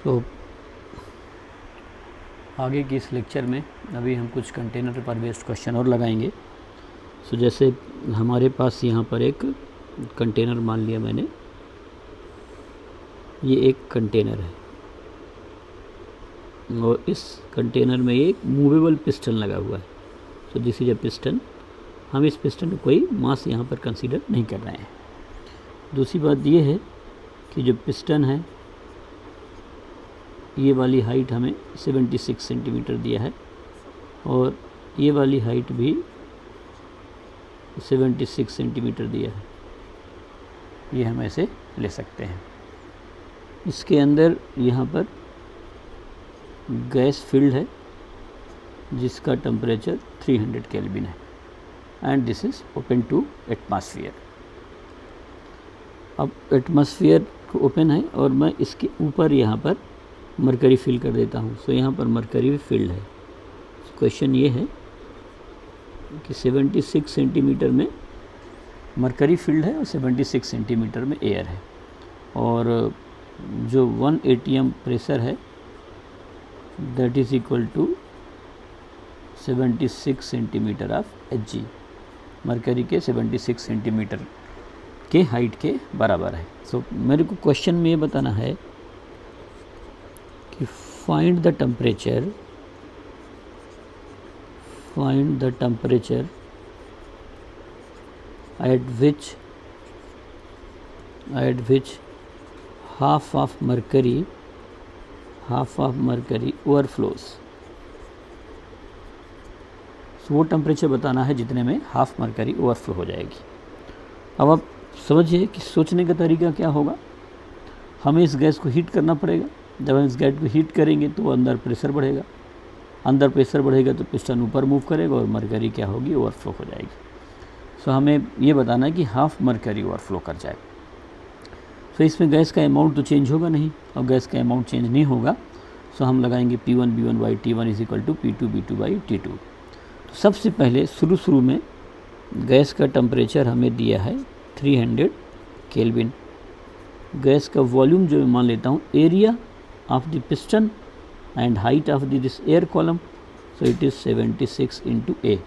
तो आगे की इस लेक्चर में अभी हम कुछ कंटेनर पर बेस्ड क्वेश्चन और लगाएंगे। सो जैसे हमारे पास यहाँ पर एक कंटेनर मान लिया मैंने, ये एक कंटेनर है और इस कंटेनर में एक मूवेबल पिस्टन लगा हुआ है। So this is a piston. हम इस पिस्टन को कोई मास यहाँ पर कंसीडर नहीं कर रहे हैं। दूसरी बात ये है कि जो पिस्टन है ये वाली हाइट हमें 76 सेंटीमीटर दिया है और ये वाली हाइट भी 76 सेंटीमीटर दिया है। ये हम ऐसे ले सकते हैं। इसके अंदर यहाँ पर गैस फिल्ड है जिसका टेम्परेचर 300 केल्विन है and this is open to atmosphere. अब एटमॉस्फेयर ओपन है और मैं इसके ऊपर यहाँ पर मरकरी फिल कर देता हूँ। सो यहाँ पर मरकरी फिल्ड है। क्वेश्चन ये है कि 76 सेंटीमीटर में मरकरी फिल्ड है और 76 सेंटीमीटर में एयर है और जो 1 atm प्रेशर है that is equal to 76 centimetre of Hg। Mercury के 76 सेंटीमीटर के हाइट के बराबर है। सो मेरे को क्वेश्चन में ये बताना है कि find the temperature at which half of mercury overflows। सो वो टेम्परेचर बताना है जितने में हाफ मरकरी ओवरफ्लो हो जाएगी। अब आप समझिए कि सोचने का तरीका क्या होगा। हमें इस गैस को हीट करना पड़ेगा। जब हम इस गैस को हीट करेंगे तो अंदर प्रेशर बढ़ेगा, अंदर प्रेशर बढ़ेगा तो पिस्टन ऊपर मूव करेगा और मरकरी क्या होगी, ओवरफ्लो हो जाएगी। सो हमें ये बताना है कि हाफ मरकरी ओवरफ्लो कर जाए। सो इसमें गैस का अमाउंट तो चेंज होगा नहीं और गैस का अमाउंट चेंज नहीं होगा। सो हम लगाएंगे P1 B1 by T1 is equal to P2 B2 by T2। तो सबसे पहले शुरू में गैस का टेम्परेचर हमें दिया है 300 केल्विन। गैस का वॉल्यूम जो मैं मान लेता हूँ area of the piston and height of this air column, so it is 76 into A.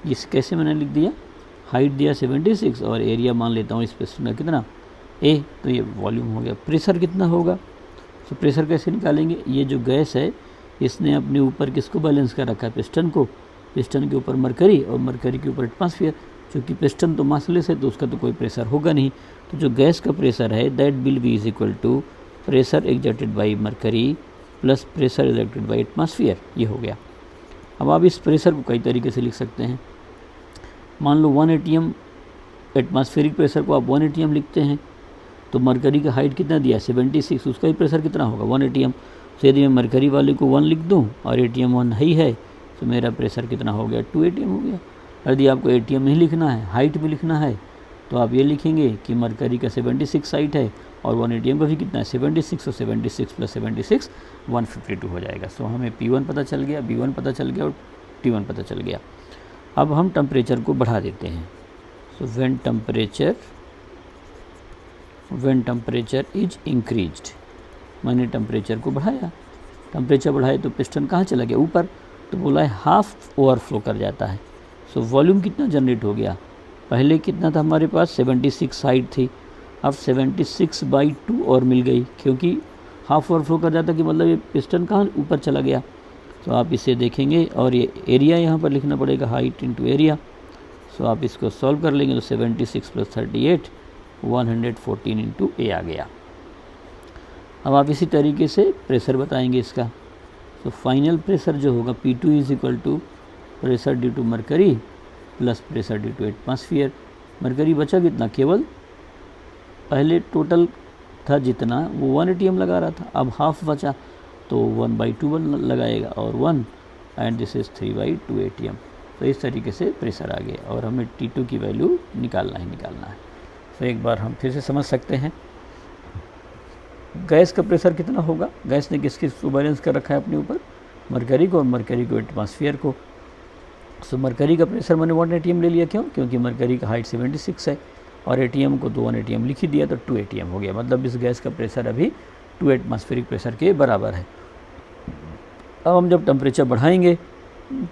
इस कैसे मैंने लिख दिया, हाइट दिया 76 और एरिया मान लेता हूँ इस पिस्टन का कितना, ए, तो ये वॉल्यूम हो गया। प्रेशर कितना होगा, तो प्रेशर कैसे निकालेंगे। ये जो गैस है इसने अपने ऊपर किसको बैलेंस कर रखा है, पिस्टन को। पिस्टन के ऊपर मरकरी और मरकरी के ऊपर एटमॉस्फेयर। क्योंकि पिस्टन तो मासलेस है तो उसका तो कोई प्रेशर होगा नहीं। तो जो गैस का प्रेशर है that will be is equal to pressure exerted by mercury plus pressure exerted by atmosphere. ये हो गया। अब आप इस प्रेशर को कई तरीके से लिख सकते हैं। मान लो 1 atm एटमॉस्फेरिक प्रेशर को आप 1 atm लिखते हैं तो मरकरी का हाइट कितना दिया 76, उसका ही प्रेशर कितना होगा 1 atm। तो यदि मैं मरकरी वाले को 1 लिख दूँ और atm 1 ही है तो मेरा प्रेशर कितना हो गया 2 atm हो गया। यदि आपको atm नहीं लिखना है, हाइट भी लिखना है, तो आप ये लिखेंगे कि मरकरी का 76 हाइट है और 1 atm का भी कितना है 76, और 76 प्लस 76 152 हो जाएगा। सो हमें P1 पता चल गया, B1 पता चल गया और T1 पता चल गया। अब हम टेम्परेचर को बढ़ा देते हैं। So when temperature is increased, मैंने टेम्परेचर को बढ़ाया। टेम्परेचर बढ़ाए तो पिस्टन कहाँ चला गया, ऊपर। तो बोला है हाफ ओवरफ्लो कर जाता है। सो वॉल्यूम कितना जनरेट हो गया, पहले कितना था हमारे पास 76 हाइट थी, अब 76/2 और मिल गई, क्योंकि हाफ ओवरफ्लो कर जाता कि मतलब ये पिस्टन कहाँ ऊपर चला गया। तो आप इसे देखेंगे और ये एरिया यहाँ पर लिखना पड़ेगा, हाइट इंटू एरिया। सो आप इसको सॉल्व कर लेंगे तो 76 प्लस 38 114 इंटू ए आ गया। अब आप इसी तरीके से प्रेशर बताएंगे इसका। तो फाइनल प्रेशर जो होगा P2 is equal to pressure due to mercury plus pressure due to atmosphere. Mercury बचा कितना, केवल पहले टोटल था जितना वो 1 atm लगा रहा था, अब हाफ बचा तो 1/2 लगाएगा और 1 एंड दिस इज़ 3/2 atm। तो इस तरीके से प्रेशर आ गया और हमें T2 की वैल्यू निकालना है। तो एक बार हम फिर से समझ सकते हैं गैस का प्रेशर कितना होगा। गैस ने किस को बैलेंस कर रखा है अपने ऊपर, मरकरी को, और मरकरी को एटमॉस्फेयर को। सो मरकरी का प्रेशर मैंने 1 atm ले लिया, क्यों, क्योंकि मरकरी का हाइट 76 है और atm को तो 1 atm लिख ही दिया तो 2 atm हो गया। मतलब इस गैस का प्रेशर अभी 2 एटमॉस्फेरिक प्रेशर के बराबर है। अब हम जब टेम्परेचर बढ़ाएंगे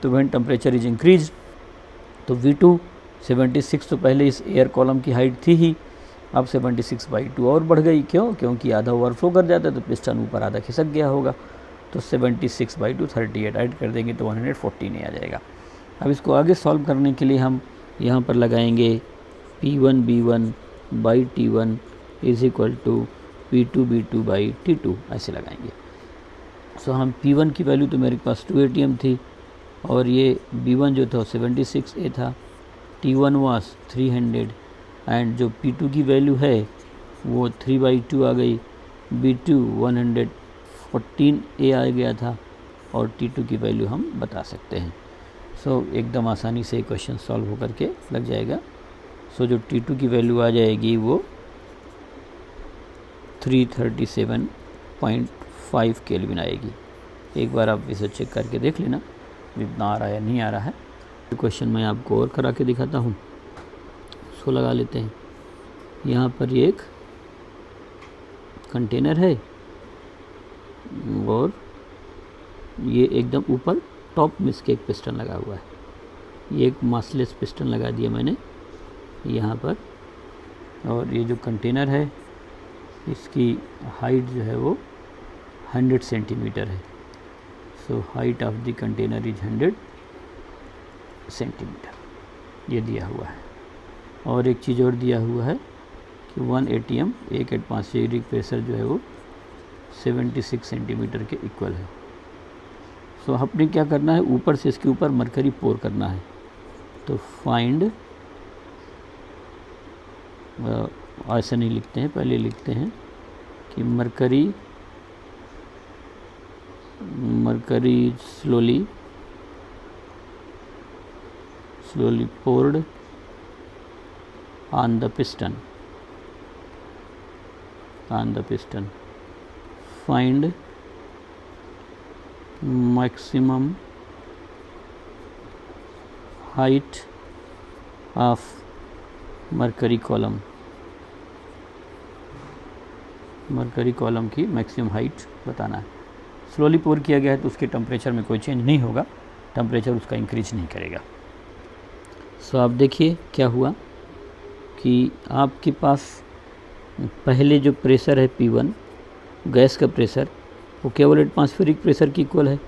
तो व्हेन टेम्परेचर इज इंक्रीज तो V2 76 तो पहले इस एयर कॉलम की हाइट थी ही, अब 76/2 और बढ़ गई। क्यों? क्योंकि आधा ओवरफ्लो कर जाता है तो पिस्टन ऊपर आधा खिसक गया होगा। तो 76/2 38 ऐड कर देंगे तो 114 आ जाएगा। अब इसको आगे सॉल्व करने के लिए हम यहाँ पर लगाएंगे P1B1/T1 is equal to P2B2/T2 ऐसे लगाएंगे। सो हम P1 की वैल्यू तो मेरे पास 2 ATM थी और ये B1 जो था 76A था, T1 वाज 300 एंड जो P2 की वैल्यू है वो 3/2 आ गई, B2 114A आ गया था और T2 की वैल्यू हम बता सकते हैं। सो एकदम आसानी से क्वेश्चन सॉल्व होकर के लग जाएगा। सो जो T2 की वैल्यू आ जाएगी वो 337.5 केल्विन आएगी। एक बार आप इसे चेक करके देख लेना इतना आ रहा है या नहीं आ रहा है। क्वेश्चन मैं आपको और करा के दिखाता हूँ। इसको लगा लेते हैं। यहाँ पर एक कंटेनर है और ये एकदम ऊपर टॉप में इसके एक पिस्टन लगा हुआ है। ये एक मासलेस पिस्टन लगा दिया मैंने यहाँ पर, और ये जो कंटेनर है इसकी हाइट जो है वो 100 सेंटीमीटर है। So height of the container is 100 centimetre, ये दिया हुआ है। और एक चीज़ और दिया हुआ है कि 1 ATM 1 एटमॉस्फेरिक प्रेशर जो है वो 76 सेंटीमीटर के इक्वल है। सो हमने क्या करना है, ऊपर से इसके ऊपर मरकरी पोर करना है। तो फाइंड ऐसा नहीं लिखते हैं, पहले लिखते हैं कि mercury slowly poured on the piston find maximum height of mercury column की मैक्सिमम हाइट बताना है। स्लोली पोर किया गया है तो उसके टेम्परेचर में कोई चेंज नहीं होगा, टेम्परेचर उसका इंक्रीज नहीं करेगा। सो आप देखिए क्या हुआ कि आपके पास पहले जो प्रेशर है P1 गैस का प्रेशर वो केवल एटमॉस्फेरिक प्रेशर की इक्वल है।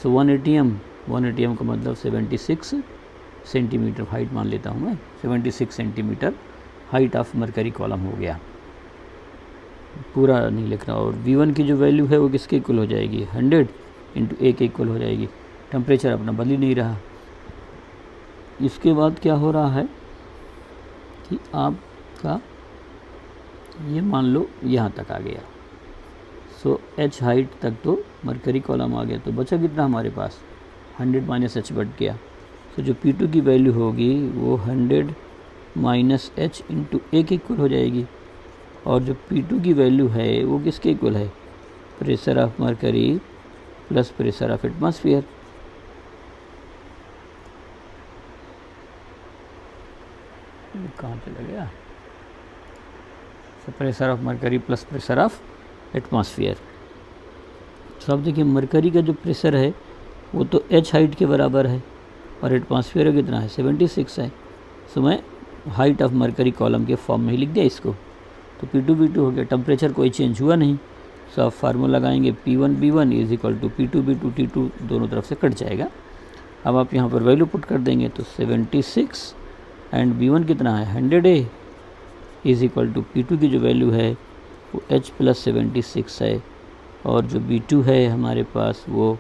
सो 1 ATM का मतलब 76 सेंटीमीटर हाइट मान लेता हूँ मैं, 76 centimetre height of mercury column हो गया, पूरा नहीं लिखना। और V1 की जो वैल्यू है वो किसके इक्वल हो जाएगी, 100 इंटू A के इक्वल हो जाएगी। टेम्परेचर अपना बदल ही नहीं रहा। इसके बाद क्या हो रहा है कि आपका ये मान लो यहाँ तक आ गया। सो H हाइट तक तो मरकरी कॉलम आ गया, तो बचा कितना हमारे पास 100 माइनस H बढ़ गया। तो जो P2 की वैल्यू होगी वो 100 माइनस H इंटू A के इक्वल हो जाएगी। और जो P2 की वैल्यू है वो किसके इक्वल है, pressure of mercury plus pressure of atmosphere. कहाँ चला गया, pressure of mercury plus pressure of atmosphere. तो अब देखिए मरकरी का जो प्रेशर है वो तो H हाइट के बराबर है और एटमॉस्फेयर कितना है 76 है। सो मैं हाइट ऑफ मरकरी कॉलम के फॉर्म में ही लिख दिया इसको। तो P2B2 हो गया, टेम्परेचर कोई चेंज हुआ नहीं। सो आप फार्मूला लगाएंगे P1B1 is equal to P2B2 T2 दोनों तरफ से कट जाएगा। अब आप यहाँ पर वैल्यू पुट कर देंगे तो 76 एंड B1 कितना है 100A is equal to P2 की जो वैल्यू है वो H प्लस 76 है और जो B2 है हमारे पास वो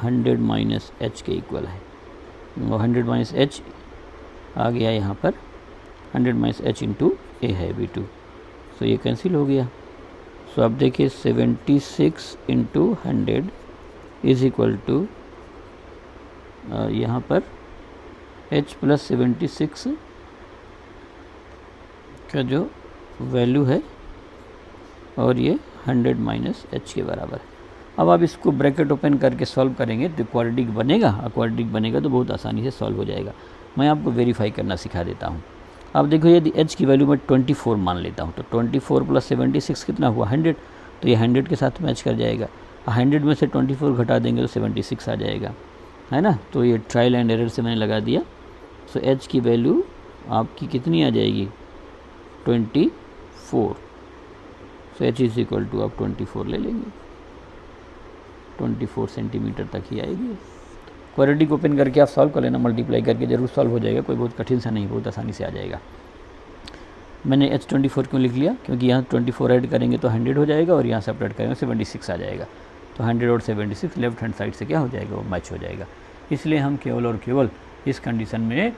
100 माइनस H के इक्वल है। वो 100 माइनस H आ गया यहाँ पर, 100 माइनस H इंटू A है B2। सो ये कैंसिल हो गया। सो आप देखिए 76 इंटू 100 इज इक्वल टू यहाँ पर H प्लस 76 का जो वैल्यू है और ये 100 माइनस H के बराबर है। अब आप इसको ब्रैकेट ओपन करके सॉल्व करेंगे तो क्वाड्रेटिक बनेगा। क्वाड्रेटिक बनेगा तो बहुत आसानी से सॉल्व हो जाएगा। मैं आपको वेरीफाई करना सिखा देता हूँ। अब देखो यदि H की वैल्यू मैं 24 मान लेता हूँ तो 24 प्लस 76 कितना हुआ 100। तो ये 100 के साथ मैच कर जाएगा। 100 में से 24 घटा देंगे तो 76 आ जाएगा, है ना। तो ये ट्रायल एंड एरर से मैंने लगा दिया। सो एच की वैल्यू आपकी कितनी आ जाएगी, 24। So h is equal to आप 24 ले लेंगे, 24 सेंटीमीटर तक ही आएगी। क्वाड्रेटिक को ओपन करके आप सॉल्व कर लेना, मल्टीप्लाई करके जरूर सॉल्व हो जाएगा, कोई बहुत कठिन सा नहीं, बहुत आसानी से आ जाएगा। मैंने H24 क्यों लिख लिया, क्योंकि यहाँ 24 ऐड करेंगे तो 100 हो जाएगा और यहाँ से अपडेट करेंगे 76 आ जाएगा। तो 100 और 76 लेफ्ट हैंड साइड से क्या हो जाएगा, वो मैच हो जाएगा। इसलिए हम केवल और केवल इस कंडीशन में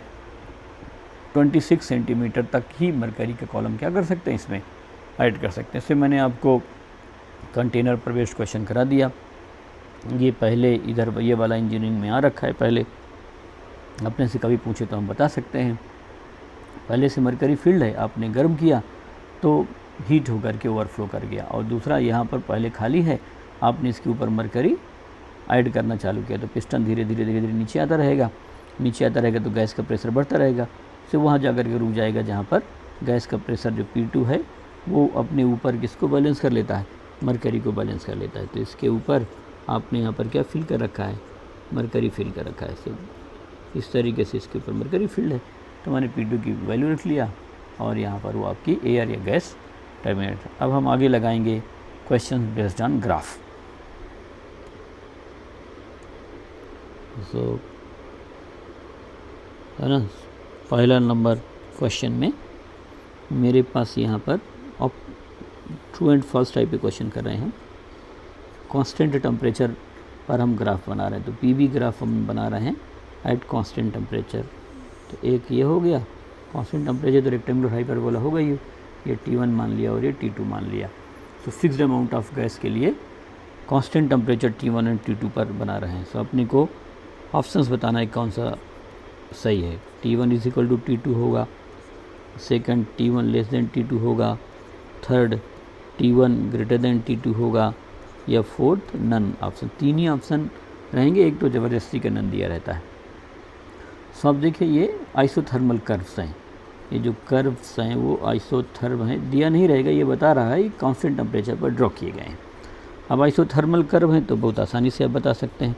26 सेंटीमीटर तक ही मरकरी का कॉलम क्या कर सकते हैं, इसमें ऐड कर सकते हैं। इससे मैंने आपको कंटेनर पर बेस्ड क्वेश्चन करा दिया। ये पहले इधर ये वाला इंजीनियरिंग में आ रखा है, पहले अपने से कभी पूछे तो हम बता सकते हैं। पहले से मरकरी फील्ड है, आपने गर्म किया तो हीट होकर के ओवरफ्लो कर गया, और दूसरा यहाँ पर पहले खाली है, आपने इसके ऊपर मरकरी ऐड करना चालू किया तो पिस्टन धीरे धीरे धीरे धीरे नीचे आता रहेगा, नीचे आता रहेगा तो गैस का प्रेशर बढ़ता रहेगा, फिर वहाँ जा कर के रुक जाएगा जहाँ पर गैस का प्रेशर जो P2 है वो अपने ऊपर किसको बैलेंस कर लेता है, मरकरी को बैलेंस कर लेता है। तो इसके ऊपर आपने यहाँ पर क्या फिल कर रखा है, मरकरी फिल कर रखा है। तो इस तरीके से इसके ऊपर मरकरी फील्ड है, तो मैंने P2 की वैल्यू रख लिया और यहाँ पर वो आपकी एयर या गैस टर्मिनेट। अब हम आगे लगाएंगे क्वेश्चन बेस्ड ऑन ग्राफ। सो है ना, पहला नंबर क्वेश्चन में मेरे पास यहाँ पर ट्रू एंड फॉल्स टाइप के क्वेश्चन कर रहे हैं। कांस्टेंट टेम्परेचर पर हम ग्राफ बना रहे हैं, तो पीवी ग्राफ हम बना रहे हैं एट कांस्टेंट टेम्परेचर। तो एक ये हो गया कांस्टेंट टेम्परेचर, तो रेक्टेंगुलर हाइपरबोला होगा ये T1 मान लिया और ये T2 मान लिया। तो फिक्स्ड अमाउंट ऑफ गैस के लिए constant temperature T1 and T2 पर बना रहे हैं। सो अपने को ऑप्शंस बताना है कौन सा सही है। T1 is equal to T2 होगा, second T1 less than T2 होगा, third T1 greater than T2 होगा, या फोर्थ नन ऑप्शन। तीन ही ऑप्शन रहेंगे, एक तो ज़बरदस्ती का नन दिया रहता है। सो अब देखिए ये आइसोथर्मल कर्व्स हैं, ये जो कर्व्स हैं वो आइसोथर्म हैं, दिया नहीं रहेगा, ये बता रहा है कांस्टेंट टेम्परेचर पर ड्रॉ किए गए हैं। अब आइसोथर्मल कर्व हैं तो बहुत आसानी से आप बता सकते हैं।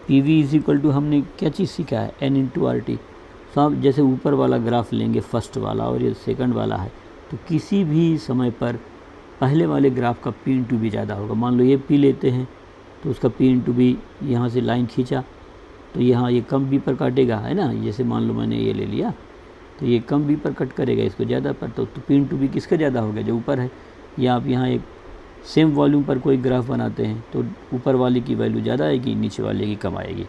PV इज इक्वल टू हमने क्या चीज़ सीखा है, N/RT। तो आप जैसे ऊपर वाला ग्राफ लेंगे फर्स्ट वाला और ये सेकंड वाला है, तो किसी भी समय पर पहले वाले ग्राफ का P/V ज़्यादा होगा। मान लो ये P लेते हैं तो उसका P/V यहाँ से लाइन खींचा तो यहाँ ये कम B पर काटेगा, है ना। जैसे मान लो मैंने ये ले लिया तो ये कम B पर कट करेगा, इसको ज़्यादा पर, तो P/V किसका ज़्यादा होगा, जो ऊपर है। या आप यहाँ एक सेम वॉल्यूम पर कोई ग्राफ बनाते हैं तो ऊपर वाले की वैल्यू ज़्यादा आएगी, नीचे वाले की कम आएगी।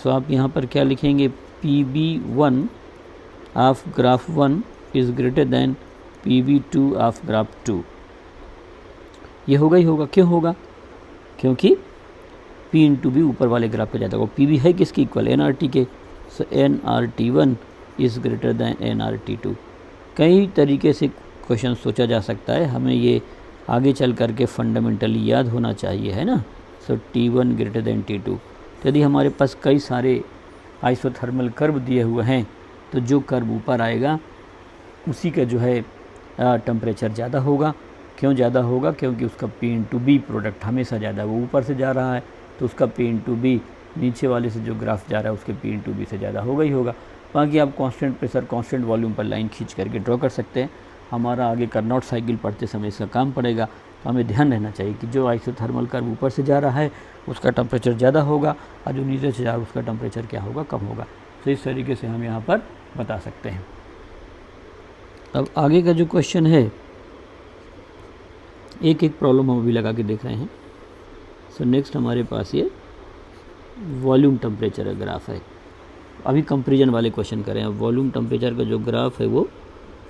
सो आप यहाँ पर क्या लिखेंगे, PB1 of graph 1 is greater than PB2 of graph 2। ये होगा ही होगा, क्यों होगा, क्योंकि P/V ऊपर वाले ग्राफ पे ज़्यादा होगा। PV है किसकी इक्वल, NRT के। सो NRT1 is greater than NRT2। कई तरीके से क्वेश्चन सोचा जा सकता है, हमें ये आगे चल करके फंडामेंटली याद होना चाहिए, है ना। सो T1 ग्रेटर दैन T2। तो यदि हमारे पास कई सारे आइसोथर्मल कर्व दिए हुए हैं तो जो कर्व ऊपर आएगा उसी का जो है टेम्परेचर ज़्यादा होगा। क्यों ज़्यादा होगा, क्योंकि उसका P/V प्रोडक्ट हमेशा ज़्यादा, वो ऊपर से जा रहा है तो उसका P/V नीचे वाले से जो ग्राफ जा रहा है उसके P/V से ज़्यादा होगा ही होगा। बाकी आप कांस्टेंट प्रेशर कांस्टेंट वॉल्यूम पर लाइन खींच करके ड्रॉ कर सकते हैं। हमारा आगे कार्नोट साइकिल पढ़ते समय इसका काम पड़ेगा, तो हमें ध्यान रहना चाहिए कि जो आइसोथर्मल कर्व ऊपर से जा रहा है उसका टेम्परेचर ज़्यादा होगा और जो नीचे से जा रहा है उसका टेम्परेचर क्या होगा, कम होगा। तो इस तरीके से हम यहाँ पर बता सकते हैं। अब आगे का जो क्वेश्चन है, एक एक प्रॉब्लम हम अभी लगा के देख रहे हैं। सो नेक्स्ट हमारे पास ये वॉल्यूम टेम्परेचर का ग्राफ है। अभी कंपेरिजन वाले क्वेश्चन करें। अब वॉल्यूम टेम्परेचर का जो ग्राफ है वो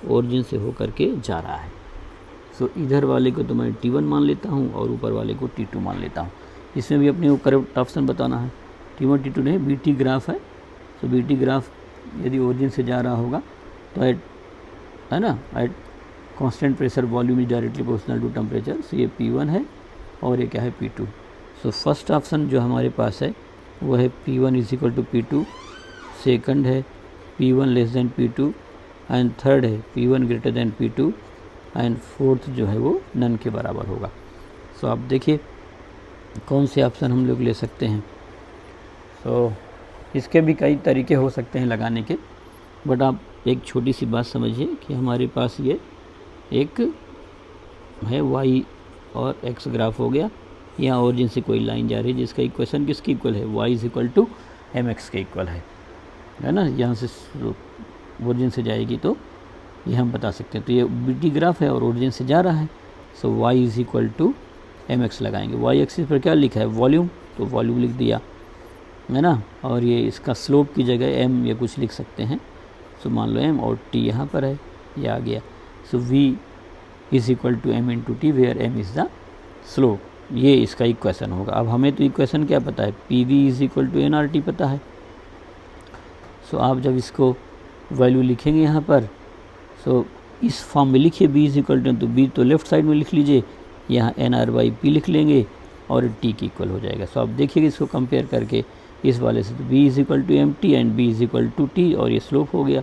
ओरिजिन से होकर के जा रहा है। सो इधर वाले को तो मैं T1 मान लेता हूँ और ऊपर वाले को T2 मान लेता हूँ। इसमें भी अपने को करेक्ट ऑप्शन बताना है। T1 T2 नहीं, BT ग्राफ है। सो BT ग्राफ यदि ओरिजिन से जा रहा होगा तो एट, है ना, at constant pressure volume is directly proportional to temperature. So ये P1 है और ये क्या है, P2। सो फर्स्ट ऑप्शन जो हमारे पास है वो है P1 is equal to P2, second है P1 less than P2 and third है P1 greater than P2 and fourth जो है वो नन के बराबर होगा। सो सो आप देखिए कौन से ऑप्शन हम लोग ले सकते हैं। सो इसके भी कई तरीके हो सकते हैं लगाने के, बट आप एक छोटी सी बात समझिए कि हमारे पास ये एक है y और x ग्राफ हो गया। यहाँ ओरिजिन से कोई लाइन जा रही है जिसका इक्वेशन किसके इक्वल है, y is equal to mx के इक्वल है ना। यहाँ से ओरिजिन से जाएगी तो ये हम बता सकते हैं। तो ये BT ग्राफ है और ओरिजिन से जा रहा है, so y is equal to mx लगाएंगे। y एक्सिस पर क्या लिखा है, वॉल्यूम, तो वॉल्यूम लिख दिया है ना। और ये इसका स्लोप की जगह m ये कुछ लिख सकते हैं। सो मान लो m और t यहाँ पर है, ये आ गया। So v is equal to m into t where m is the slope, ये इसका इक्वेशन होगा। अब हमें तो इक्वेशन क्या पता है, P V is equal to N R t पता है। सो आप जब इसको वैल्यू लिखेंगे यहाँ पर, सो इस फॉर्म में लिखिए b इज इक्वल टू, तो b तो लेफ्ट साइड में लिख लीजिए, यहाँ एन आर बाई पी लिख लेंगे और t की इक्वल हो जाएगा। सो आप देखिएगा इसको कंपेयर करके इस वाले से, तो b is equal to m t and b is equal to t, और ये स्लोप हो गया।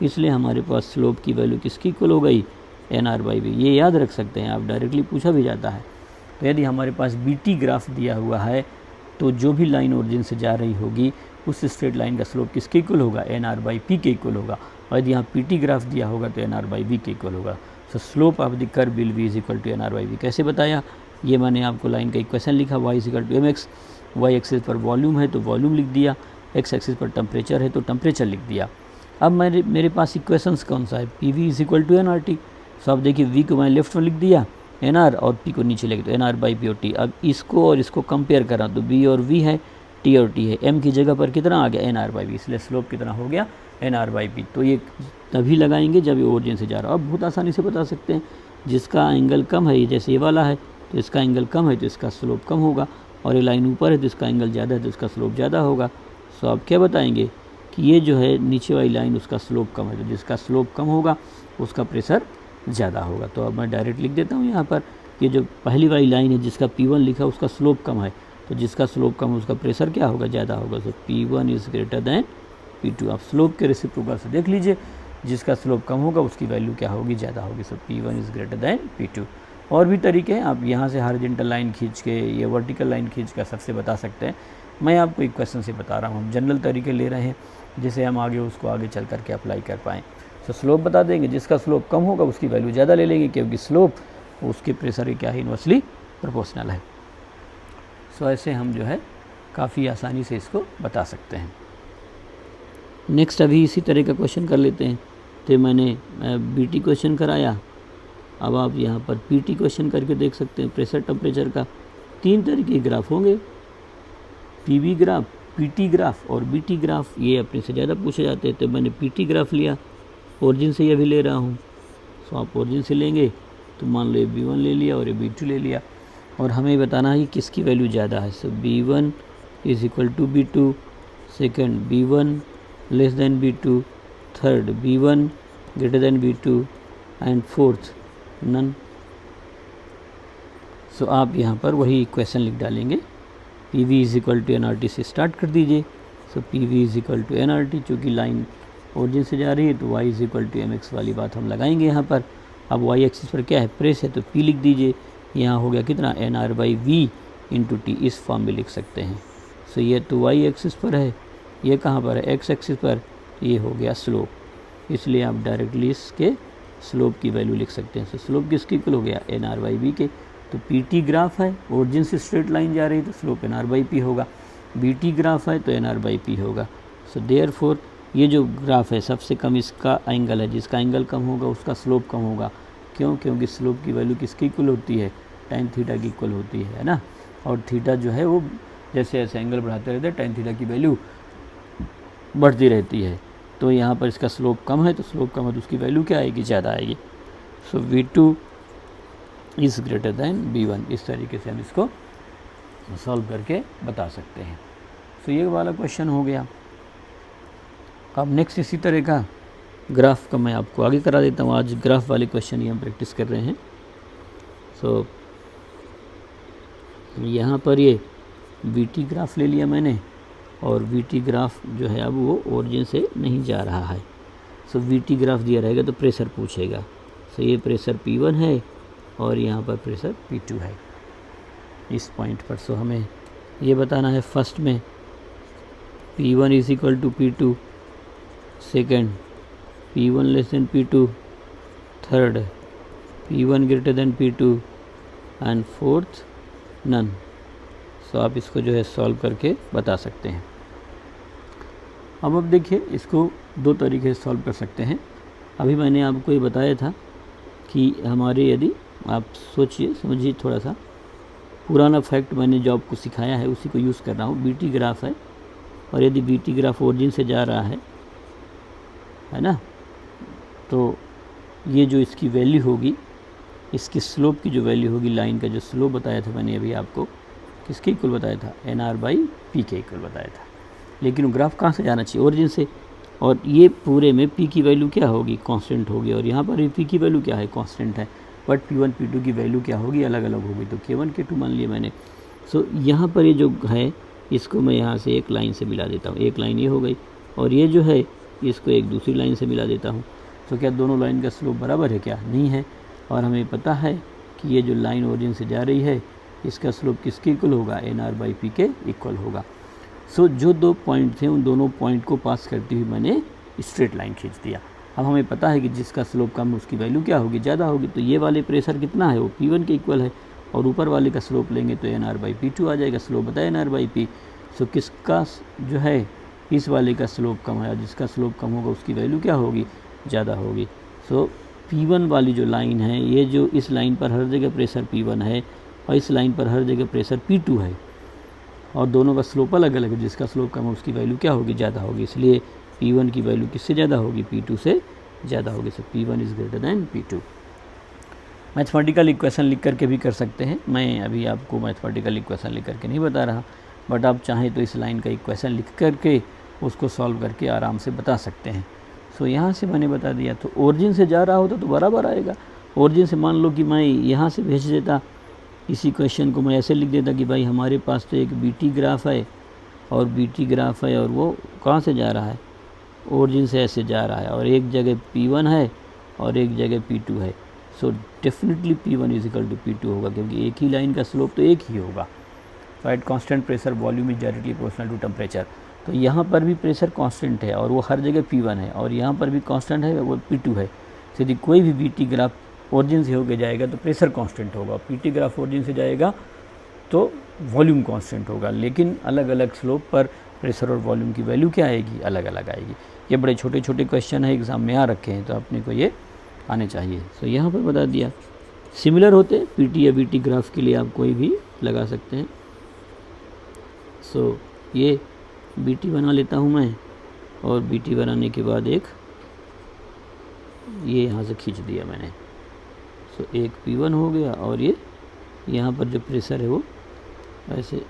इसलिए हमारे पास स्लोप की वैल्यू किसकी इक्वल हो गई, एन आर बाई बी। ये याद रख सकते हैं आप, डायरेक्टली पूछा भी जाता है। तो यदि हमारे पास BT ग्राफ दिया हुआ है तो जो भी लाइन ओरिजिन से जा रही होगी उस स्ट्रेट लाइन का स्लोप किसके इक्वल होगा, एन आर बाई पी के इक्वल होगा। और यदि यहाँ PT ग्राफ दिया होगा तो एन आर बाई बी के इक्वल होगा। So slope of the curve will be is equal to N r by b. कैसे बताया, ये मैंने आपको लाइन का इक्वेशन लिखा, y is equal to M x, y axis पर वॉल्यूम है तो वॉल्यूम लिख दिया, x एक्सिस पर टेम्परेचर है तो टेम्परेचर लिख दिया। अब मेरे पास इक्वेशंस कौन सा है, P V is equal to N R T. So आप देखिए v को मैंने लेफ्ट में लिख दिया एन आर, और p को नीचे लिख, तो एन आर बाई पी और टी। अब इसको और इसको कंपेयर करा तो b और v है, t और t है, m की जगह पर कितना आ गया, एन आर बाई बी, इसलिए स्लोप कितना हो गया, एन आर बाई पी। तो ये तभी लगाएंगे जब ये ओरिजिन से जा रहा है। अब बहुत आसानी से बता सकते हैं, जिसका एंगल कम है, जैसे ये वाला है तो इसका एंगल कम है तो इसका स्लोप कम होगा, और ये लाइन ऊपर है तो इसका एंगल ज़्यादा है तो इसका स्लोप ज़्यादा होगा। सो आप क्या बताएंगे कि ये जो है नीचे वाली लाइन उसका स्लोप कम है, तो जिसका स्लोप कम होगा उसका प्रेशर ज़्यादा होगा। तो अब मैं डायरेक्ट लिख देता हूँ यहाँ पर, ये जो पहली वाली लाइन है जिसका P1 लिखा उसका स्लोप कम है, तो जिसका स्लोप कम है उसका प्रेशर क्या होगा, ज़्यादा होगा। सो P1 is greater than P2। आप स्लोप के रेसिप्रोकल से देख लीजिए, जिसका स्लोप कम होगा उसकी वैल्यू क्या होगी, ज़्यादा होगी। सो P1 is greater than P2। और भी तरीके हैं, आप यहाँ से हॉरिजॉन्टल लाइन खींच के या वर्टिकल लाइन खींच कर सबसे बता सकते हैं। मैं आपको एक क्वेश्चन से बता रहा हूँ, हम जनरल तरीके ले रहे हैं जिसे हम आगे उसको आगे चल करके अप्लाई कर पाएँ। सो स्लोप बता देंगे, जिसका स्लोप कम होगा उसकी वैल्यू ज़्यादा ले लेंगे, क्योंकि स्लोप उसके प्रेशर के क्या है, इनवर्सली प्रोपोर्शनल है। सो ऐसे हम जो है काफ़ी आसानी से इसको बता सकते हैं। नेक्स्ट अभी इसी तरह का क्वेश्चन कर लेते हैं। तो मैंने BT क्वेश्चन कराया, अब आप यहाँ पर PT क्वेश्चन करके देख सकते हैं। प्रेशर टेम्परेचर का 3 तरीके के ग्राफ होंगे, PV ग्राफ, PT ग्राफ और BT ग्राफ। ये अपने से ज़्यादा पूछे जाते हैं, तो मैंने PT ग्राफ लिया, ओरिजिन से ये भी ले रहा हूँ। सो आप ओरिजिन से लेंगे तो मान लो ये B1 ले लिया और ये B2 ले लिया, और हमें बताना है कि किसकी वैल्यू ज़्यादा है। So B1 is equal to B2, second B1 less than B2, third B1 greater than B2 and fourth none. So आप यहाँ पर वही इक्वेशन लिख डालेंगे, PV is equal to NRT से स्टार्ट कर दीजिए। So PV is equal to NRT, चूँकि लाइन ओरिजिन से जा रही है तो y is equal to mx वाली बात हम लगाएंगे यहाँ पर। अब y एक्सिस पर क्या है, प्रेस है, तो P लिख दीजिए। यहाँ हो गया कितना, NR by V into T, इस फॉर्म में लिख सकते हैं। सो ये तो y एक्सिस पर है, ये कहाँ पर है, x एक्सिस पर, ये हो गया स्लोप, इसलिए आप डायरेक्टली इसके स्लोप की वैल्यू लिख सकते हैं। सो स्लोप किसकी इक्वल हो गया, NR बाई V के। तो PT ग्राफ है, ओरिजिन से स्ट्रेट लाइन जा रही है तो स्लोप NR बाई P होगा। BT ग्राफ है तो NR बाई P होगा। सो देयरफॉर ये जो ग्राफ है सबसे कम इसका एंगल है, जिसका एंगल कम होगा उसका स्लोप कम होगा। क्यों, क्योंकि स्लोप की वैल्यू किसकी इक्वल होती है, tan थीटा की इक्वल होती है ना। और थीटा जो है वो जैसे जैसे एंगल बढ़ाते रहते हैं tan थीटा की वैल्यू बढ़ती रहती है। तो यहाँ पर इसका स्लोप कम है, तो स्लोप कम है तो उसकी वैल्यू क्या आएगी, ज़्यादा आएगी। सो V2 is greater than B1। इस तरीके से हम इसको सॉल्व करके बता सकते हैं। सो ये वाला क्वेश्चन हो गया। अब नेक्स्ट इसी तरह का ग्राफ का मैं आपको आगे करा देता हूँ। आज ग्राफ वाले क्वेश्चन ही हम प्रैक्टिस कर रहे हैं। सो यहाँ पर ये VT ग्राफ ले लिया मैंने, और VT ग्राफ जो है अब वो ओरिजिन से नहीं जा रहा है। सो VT ग्राफ दिया रहेगा तो प्रेशर पूछेगा। सो ये प्रेशर P1 है और यहाँ पर प्रेशर P2 है। इस पॉइंट पर। सो हमें ये बताना है फर्स्ट में P1 is equal to P2, second P1 less than P2, third P1 greater than P2 and fourth none. So आप इसको जो है सॉल्व करके बता सकते हैं। अब देखिए इसको दो तरीके से सॉल्व कर सकते हैं। अभी मैंने आपको ये बताया था कि हमारे यदि आप सोचिए समझिए थोड़ा सा पुराना फैक्ट मैंने जो आपको सिखाया है उसी को यूज़ कर रहा हूँ। बीटी ग्राफ है और यदि बीटी ग्राफ ओरिजिन से जा रहा है ना, तो ये जो इसकी वैल्यू होगी, इसकी स्लोप की जो वैल्यू होगी, लाइन का जो स्लोप बताया था मैंने अभी आपको, किसके इक्वल बताया था, NR/P के इक्वल बताया था। लेकिन वो ग्राफ कहाँ से जाना चाहिए, ओरिजिन से। और ये पूरे में P की वैल्यू क्या होगी, कांस्टेंट होगी, और यहाँ पर भी P की वैल्यू क्या है, कांस्टेंट है, बट P1 P2 की वैल्यू क्या होगी, अलग अलग होगी। तो K1 K2 मान लिया मैंने। सो यहाँ पर ये जो है इसको मैं यहाँ से एक लाइन से मिला देता हूँ, एक लाइन ये हो गई, और ये जो है इसको एक दूसरी लाइन से मिला देता हूँ। तो क्या दोनों लाइन का स्लोप बराबर है, क्या नहीं है। और हमें पता है कि ये जो लाइन ओरिजिन से जा रही है इसका स्लोप किसके इक्वल होगा, NR/P के इक्वल होगा। सो जो दो पॉइंट थे उन दोनों पॉइंट को पास करती हुई मैंने स्ट्रेट लाइन खींच दिया। अब हमें पता है कि जिसका स्लोप कम उसकी वैल्यू क्या होगी, ज़्यादा होगी। तो ये वाले प्रेशर कितना है, वो P1 के इक्वल है, और ऊपर वाले का स्लोप लेंगे तो NR/P2 आ जाएगा। स्लोप बताया NR/P। सो किसका जो है इस वाले का स्लोप कम है, और जिसका स्लोप कम होगा उसकी वैल्यू क्या होगी, ज़्यादा होगी। सो P1 वाली जो लाइन है, ये जो इस लाइन पर हर जगह प्रेशर P1 है और इस लाइन पर हर जगह प्रेशर P2 है, और दोनों का स्लोप अलग अलग है। जिसका स्लोप कम है उसकी वैल्यू क्या होगी, ज़्यादा होगी। इसलिए P1 की वैल्यू किससे ज़्यादा होगी, P2 से ज़्यादा होगी। सो P1 is greater than P2। Mathematical equation लिख करके भी कर सकते हैं। मैं अभी आपको मैथमेटिकल इक्वेशन लिख करके नहीं बता रहा, बट आप चाहें तो इस लाइन का इक्वेशन लिख करके उसको सॉल्व करके आराम से बता सकते हैं। सो यहाँ से मैंने बता दिया। तो ओरिजिन से जा रहा होता तो बराबर आएगा। ओरिजिन से मान लो कि मैं यहाँ से भेज देता, इसी क्वेश्चन को मैं ऐसे लिख देता कि भाई हमारे पास तो एक बीटी ग्राफ है और बीटी ग्राफ है, और वो कहाँ से जा रहा है, ओरिजिन से ऐसे जा रहा है, और एक जगह P1 है और एक जगह P2 है। So definitely P1 is equal to P2 होगा, क्योंकि एक ही लाइन का स्लोप तो एक ही होगा। Right, constant pressure volume is directly proportional to temperature. तो यहाँ पर भी प्रेशर कांस्टेंट है और वो हर जगह P1 है, और यहाँ पर भी कांस्टेंट है, वो P2 है। तो यदि कोई भी बीटी ग्राफ ओरिजिन से होकर जाएगा तो प्रेशर कांस्टेंट होगा, पीटी ग्राफ ओरिजिन से जाएगा तो वॉल्यूम कांस्टेंट होगा। लेकिन अलग अलग स्लोप पर प्रेशर और वॉल्यूम की वैल्यू क्या आएगी, अलग अलग आएगी। ये बड़े छोटे छोटे क्वेश्चन है, एग्ज़ाम में आ रखे हैं, तो अपने को ये आने चाहिए। तो यहाँ पर बता दिया। सिमिलर होते पीटी या बीटी ग्राफ के लिए आप कोई भी लगा सकते हैं। सो ये बीटी बना लेता हूँ मैं, और बीटी बनाने के बाद एक ये यहाँ से खींच दिया मैंने। सो एक P1 हो गया, और ये यहाँ पर जो प्रेशर है वो ऐसे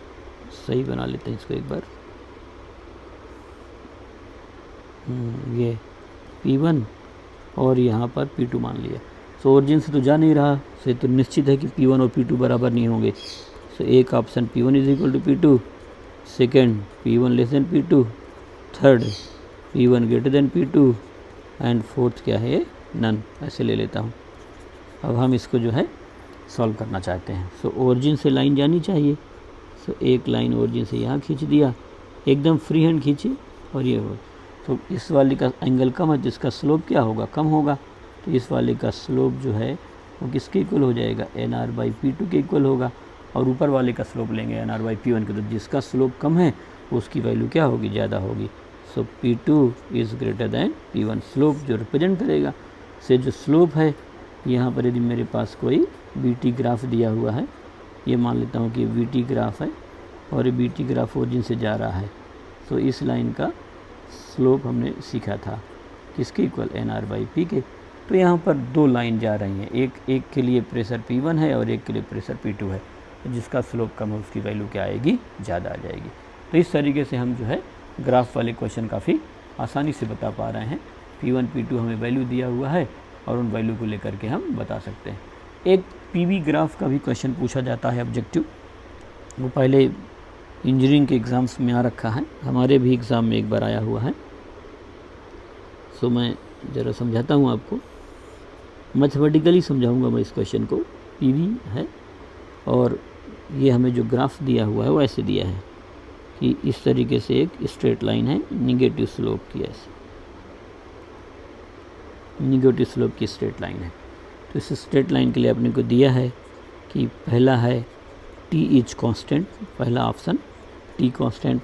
सही बना लेते हैं इसको एक बार। ये P1 और यहाँ पर P2 मान लिया। सो ओरिजिन से तो जा नहीं रहा, से तो निश्चित है कि P1 और P2 बराबर नहीं होंगे। सो एक option P1 is equal to P2, second P1 less than P2, third P1 greater than P2, and fourth क्या है, नन। ऐसे ले लेता हूँ। अब हम इसको जो है सॉल्व करना चाहते हैं। सो ओरिजिन से लाइन जानी चाहिए। सो एक लाइन ओरिजिन से यहाँ खींच दिया, एकदम फ्री हैंड खींची, और ये हो। तो इस वाले का एंगल कम है, जिसका स्लोप क्या होगा, कम होगा। तो इस वाले का स्लोप जो है वो किसके इक्वल हो जाएगा, NR/P2 के इक्वल होगा। और ऊपर वाले का स्लोप लेंगे NR/P1 के, तो जिसका स्लोप कम है उसकी वैल्यू क्या होगी, ज़्यादा होगी। सो P2 is greater than P1। Slope जो रिप्रेजेंट करेगा से जो स्लोप है, यहाँ पर यदि मेरे पास कोई बीटी ग्राफ दिया हुआ है, ये मान लेता हूँ कि बीटी ग्राफ है, और ये बीटी ग्राफ ओरिजिन से जा रहा है। तो इस लाइन का स्लोप हमने सीखा था किसके इक्वल, NR/P के। तो यहाँ पर दो लाइन जा रही हैं, एक के लिए प्रेशर P1 है और एक के लिए प्रेशर P2 है। तो जिसका स्लोप कम है उसकी वैल्यू क्या आएगी, ज़्यादा आ जाएगी। तो इस तरीके से हम जो है ग्राफ वाले क्वेश्चन काफ़ी आसानी से बता पा रहे हैं। P1 P2 हमें वैल्यू दिया हुआ है, और उन वैल्यू को लेकर के हम बता सकते हैं। एक PV ग्राफ का भी क्वेश्चन पूछा जाता है ऑब्जेक्टिव, वो पहले इंजीनियरिंग के एग्ज़ाम्स में आ रखा है, हमारे भी एग्ज़ाम में एक बार आया हुआ है। सो मैं ज़रा समझाता हूँ आपको, मैथमेटिकली समझाऊंगा मैं इस क्वेश्चन को। PV है और ये हमें जो ग्राफ दिया हुआ है वो ऐसे दिया है कि इस तरीके से एक स्ट्रेट लाइन है निगेटिव स्लोप की, ऐसे निगेटिव स्लोप की स्ट्रेट लाइन है। तो इस स्ट्रेट लाइन के लिए अपने को दिया है कि पहला है टी इज कांस्टेंट, पहला option t constant,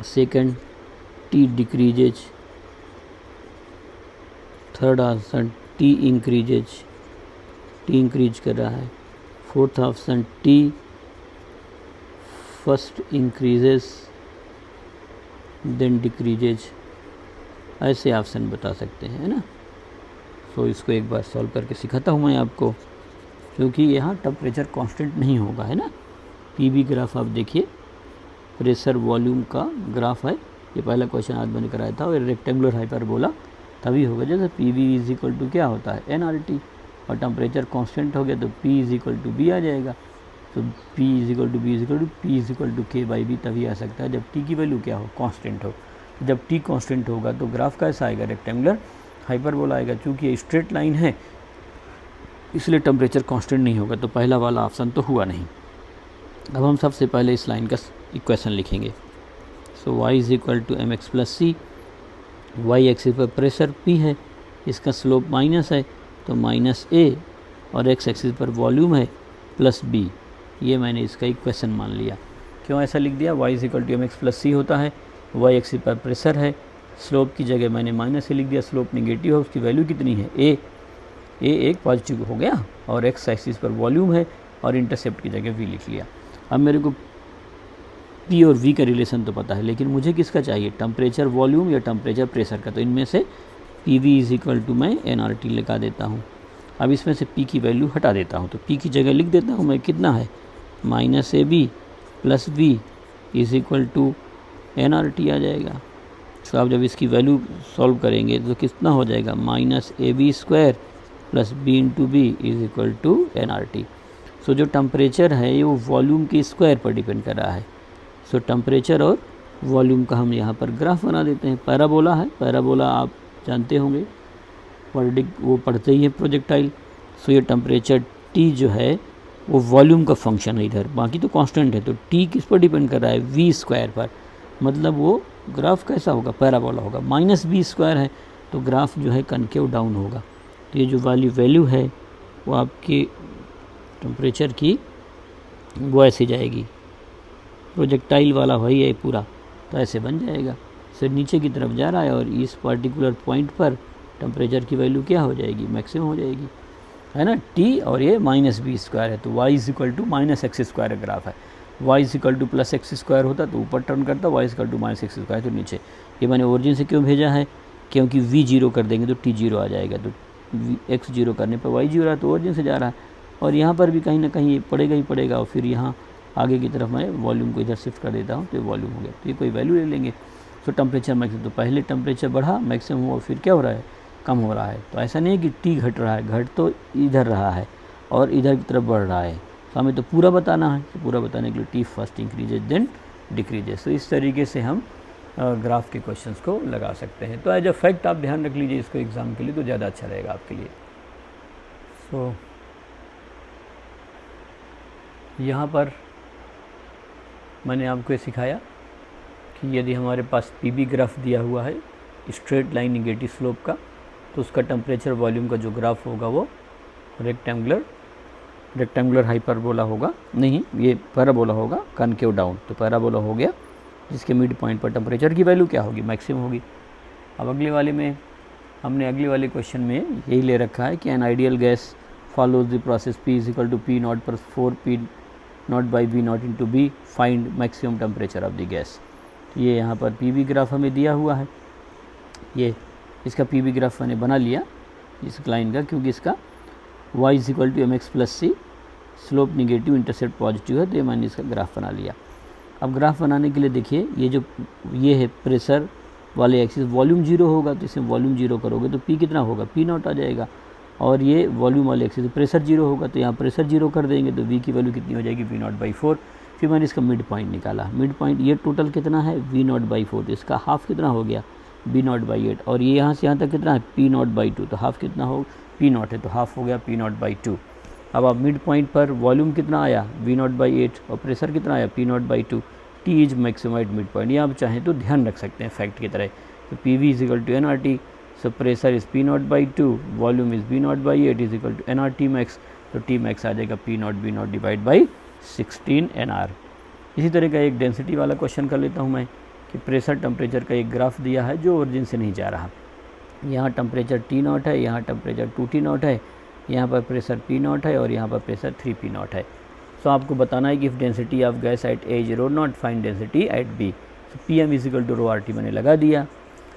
second t decreases, third option t increases, t increase कर रहा है, fourth option t first increases then decreases, ऐसे ऑप्शन बता सकते हैं, है ना। सो इसको एक बार सॉल्व करके सिखाता हूँ मैं आपको, क्योंकि यहाँ टेम्परेचर कांस्टेंट नहीं होगा, है ना। पीवी ग्राफ आप देखिए, प्रेशर वॉल्यूम का ग्राफ है, ये पहला क्वेश्चन आज मैंने कराया था, और रेक्टेंगुलर हाइपरबोला तभी होगा जैसे पीवी इज इक्वल टू क्या होता है एनआरटी, और टेम्परेचर कांस्टेंट हो गया तो P is equal to B आ जाएगा। तो P is equal to B is equal to P is equal to K by B तभी आ सकता है जब टी की वैल्यू क्या हो, कांस्टेंट हो। जब टी कांस्टेंट होगा तो ग्राफ कैसा आएगा, रेक्टेंगुलर हाइपरबोला आएगा। चूँकि ये स्ट्रेट लाइन है इसलिए टेम्परेचर कांस्टेंट नहीं होगा, तो पहला वाला ऑप्शन तो हुआ नहीं। अब हम सबसे पहले इस लाइन का इक्वेशन लिखेंगे। So y is equal to M x plus सी, वाई एक्सिस पर प्रेशर p है, इसका स्लोप माइनस है तो माइनस a, और x एक्सिस पर वॉल्यूम है प्लस b, ये मैंने इसका इक्वेशन मान लिया। क्यों ऐसा लिख दिया, y is equal to M x plus C होता है, y एक्सिस पर प्रेशर है, स्लोप की जगह मैंने माइनस से लिख दिया, स्लोप नेगेटिव है, उसकी वैल्यू कितनी है a एक पॉजिटिव हो गया, और x एक्सिस पर वॉल्यूम है और इंटरसेप्ट की जगह v लिख लिया। अब मेरे को P और V का रिलेशन तो पता है, लेकिन मुझे किसका चाहिए, टेम्परेचर वॉल्यूम या टेम्परेचर प्रेशर का। तो इनमें से PV इज इक्वल टू मैं NRT लगा देता हूँ। अब इसमें से P की वैल्यू हटा देता हूँ, तो P की जगह लिख देता हूँ मैं, कितना है minus AB plus V is equal to NRT आ जाएगा। तो आप जब इसकी वैल्यू सॉल्व करेंगे तो कितना हो जाएगा, minus AB square plus B into b is equal to NRT। So जो टेम्परेचर है ये वो वॉल्यूम के स्क्वायर पर डिपेंड कर रहा है। सो टेम्परेचर और वॉल्यूम का हम यहाँ पर ग्राफ बना देते हैं। पैराबोला है, पैराबोला आप जानते होंगे, वो पढ़ते ही है प्रोजेक्टाइल। सो ये टेम्परेचर T जो है वो वॉल्यूम का फंक्शन है इधर, बाकी तो कांस्टेंट है। तो T किस पर डिपेंड कर रहा है, V स्क्वायर पर, मतलब वो ग्राफ कैसा होगा, पैराबोला होगा। माइनस B स्क्वायर है तो ग्राफ जो है कनकेव डाउन होगा। तो ये जो वाली वैल्यू है वो आपकी टेम्परेचर की वो ऐसे जाएगी, प्रोजेक्टाइल वाला वही है पूरा, तो ऐसे बन जाएगा। फिर नीचे की तरफ जा रहा है और इस पर्टिकुलर पॉइंट पर टेम्परेचर की वैल्यू क्या हो जाएगी, मैक्सिमम हो जाएगी, है ना। T और ये माइनस B स्क्वायर है, तो y is equal to minus x square graph है। y is equal to plus x square होता तो ऊपर टर्न करता, y is equal to minus x square तो नीचे। ये मैंने ओरिजिन से क्यों भेजा है, क्योंकि v जीरो कर देंगे तो T जीरो आ जाएगा, तो x जीरो करने पर y जीरो है, तो ओरिजिन से जा रहा है। और यहाँ पर भी कहीं ना कहीं ये पड़ेगा ही पड़ेगा, और फिर यहाँ आगे की तरफ मैं वॉल्यूम को इधर शिफ्ट कर देता हूँ तो ये वॉल्यूम हो गया। तो ये कोई वैल्यू ले लेंगे। तो टेम्परेचर मैक्सिमम, तो पहले टेम्परेचर बढ़ा मैक्सिमम हुआ, फिर क्या हो रहा है, कम हो रहा है। तो ऐसा नहीं है कि T घट रहा है, घट तो इधर रहा है और इधर की तरफ बढ़ रहा है। तो हमें तो पूरा बताना है, तो पूरा बताने के लिए T first increases then decreases. तो इस तरीके से हम ग्राफ के क्वेश्चंस को लगा सकते हैं। तो एज अ फैक्ट आप ध्यान रख लीजिए इसको एग्ज़ाम के लिए, तो ज़्यादा अच्छा रहेगा आपके लिए। सो यहाँ पर मैंने आपको ये सिखाया कि यदि हमारे पास PV ग्राफ दिया हुआ है स्ट्रेट लाइन निगेटिव स्लोप का, तो उसका टेम्परेचर वॉल्यूम का जो ग्राफ होगा वो रेक्टेंगुलर हाइपरबोला होगा, नहीं ये पैराबोला होगा, कनकेव डाउन। तो पैराबोला हो गया जिसके मिड पॉइंट पर टेम्परेचर की वैल्यू क्या होगी, मैक्सिमम होगी। अब अगले वाले में हमने अगले वाले क्वेश्चन में यही ले रखा है कि an ideal gas follows the process P is equal to P naught plus 4 P naught by V naught into B, find maximum temperature of the gas। ये यहाँ पर PV ग्राफ हमें दिया हुआ है, ये इसका PV ग्राफ मैंने बना लिया इस लाइन का, क्योंकि इसका y is equal to mx plus c, slope negative intercept positive है, तो ये मैंने इसका ग्राफ बना लिया। अब ग्राफ बनाने के लिए देखिए ये है प्रेशर वाले एक्सिस, वॉल्यूम जीरो होगा तो इसमें वॉल्यूम जीरो करोगे तो P कितना होगा, P नॉट आ जाएगा। और ये वॉल्यूम वाले एक्सिस प्रेशर जीरो होगा तो यहाँ प्रेशर जीरो कर देंगे तो V की वैल्यू कितनी हो जाएगी, V नॉट बाई 4। फिर मैंने इसका मिड पॉइंट निकाला, मिड पॉइंट ये टोटल कितना है, V नॉट बाई 4, तो इसका हाफ कितना हो गया, B नॉट बाई 8। और ये यहाँ से यहाँ तक कितना है, P नॉट बाई 2, तो हाफ कितना हो, P नॉट है तो हाफ हो गया P नॉट बाई 2। अब आप मिड पॉइंट पर वॉल्यूम कितना आया V0/8 और प्रेशर कितना आया P0/2, T is maximum at mid point. ये आप चाहें तो ध्यान रख सकते हैं फैक्ट की तरह। तो PV is equal to NRT, so pressure is P0/2, वॉल्यूम is V0/8 to equal to NRT max, तो T मैक्स आ जाएगा P0 V0 divide by 16 NR। इसी तरह का एक डेंसिटी वाला क्वेश्चन कर लेता हूँ मैं कि प्रेशर टेम्परेचर का एक ग्राफ दिया है जो ओरिजिन से नहीं जा रहा। यहाँ टेम्परेचर T0 है, यहाँ टेम्परेचर 2T0 है, यहाँ पर प्रेशर P0 है और यहाँ पर प्रेशर 3P0 है। सो आपको बताना है कि if density of gas at A is ρ0 find density at B। तो PM is equal to ρRT मैंने लगा दिया।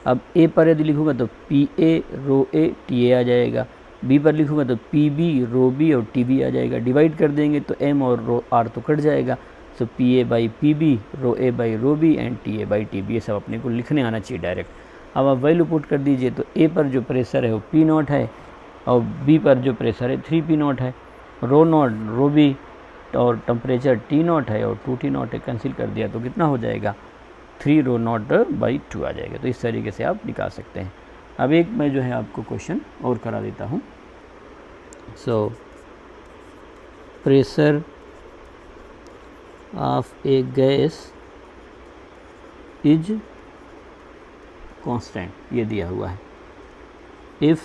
अब A पर यदि लिखूँगा तो PA ρA TA आ जाएगा, B पर लिखूँगा तो PB ρB और TB आ जाएगा। डिवाइड कर देंगे तो M और R तो कट जाएगा। सो PA/PB ρA/ρB एंड TA/TB, ये सब अपने को लिखने आना चाहिए डायरेक्ट। अब आप वैल्यू पुट कर दीजिए तो A पर जो प्रेशर है वो P0 है और B पर जो प्रेशर है 3P0 है, ρ0 ρB और टेम्परेचर T0 है और 2T0 है, कैंसिल कर दिया तो कितना हो जाएगा 3ρ0/2 आ जाएगा। तो इस तरीके से आप निकाल सकते हैं। अब एक मैं जो है आपको क्वेश्चन और करा देता हूँ। So pressure of a gas is constant, ये दिया हुआ है। If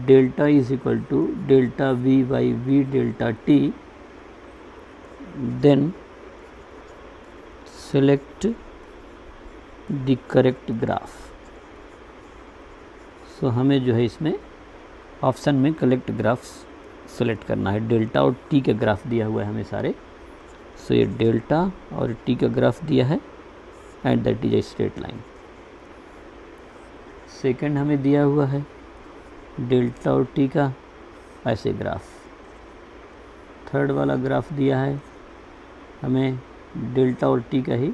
delta is equal to delta V/V delta T, then select the correct graph. So हमें जो है इसमें ऑप्शन में करेक्ट ग्राफ सेलेक्ट करना है। डेल्टा और T का ग्राफ दिया हुआ है हमें सारे। सो ये डेल्टा और T का ग्राफ दिया है and that is a straight line. Second हमें दिया हुआ है डेल्टा और T का ऐसे ग्राफ। थर्ड वाला ग्राफ दिया है हमें डेल्टा और T का ही,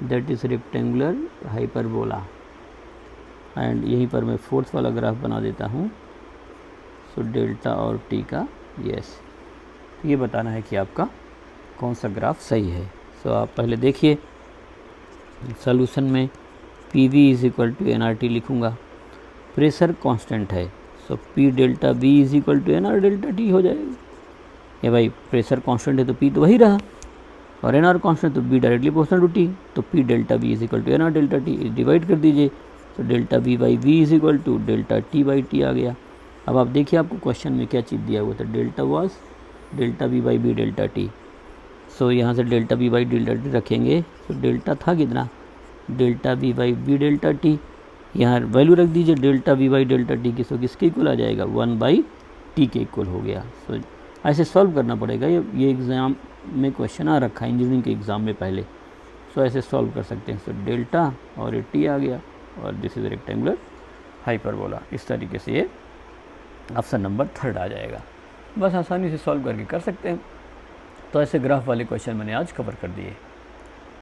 that is rectangular hyperbola. And यहीं पर मैं फोर्थ वाला ग्राफ बना देता हूँ। सो डेल्टा और T का यस, ये बताना है कि आपका कौन सा ग्राफ सही है। सो आप पहले देखिए सॉल्यूशन में PV is equal to NRT लिखूँगा। प्रेशर कांस्टेंट है, so P delta V is equal to NR delta T हो जाएगा। ये भाई प्रेशर कांस्टेंट है तो P तो वही रहा और NR कांस्टेंट तो B directly proportional to T, तो P delta V is equal to NR delta T divide कर दीजिए तो delta V/V is equal to delta T/T आ गया। अब आप देखिए आपको क्वेश्चन में क्या चीज़ दिया हुआ था, delta was delta V/V delta T। सो यहाँ से डेल्टा V/डेल्टा T रखेंगे तो डेल्टा था कितना डेल्टा V/V डेल्टा T, यहाँ वैल्यू रख दीजिए डेल्टा V/डेल्टा T की, सो किसके इक्वल आ जाएगा 1/T के इक्वल हो गया। सो ऐसे सॉल्व करना पड़ेगा। ये एग्ज़ाम में क्वेश्चन आ रखा है इंजीनियरिंग के एग्ज़ाम में पहले। सो ऐसे सॉल्व कर सकते हैं। सो डेल्टा और ये T आ गया और दिस इज़ रेक्टेंगुलर हाइपरबोला। इस तरीके से ये ऑप्शन नंबर 3 आ जाएगा। बस आसानी से सॉल्व करके कर सकते हैं। तो ऐसे ग्राफ वाले क्वेश्चन मैंने आज कवर कर दिए।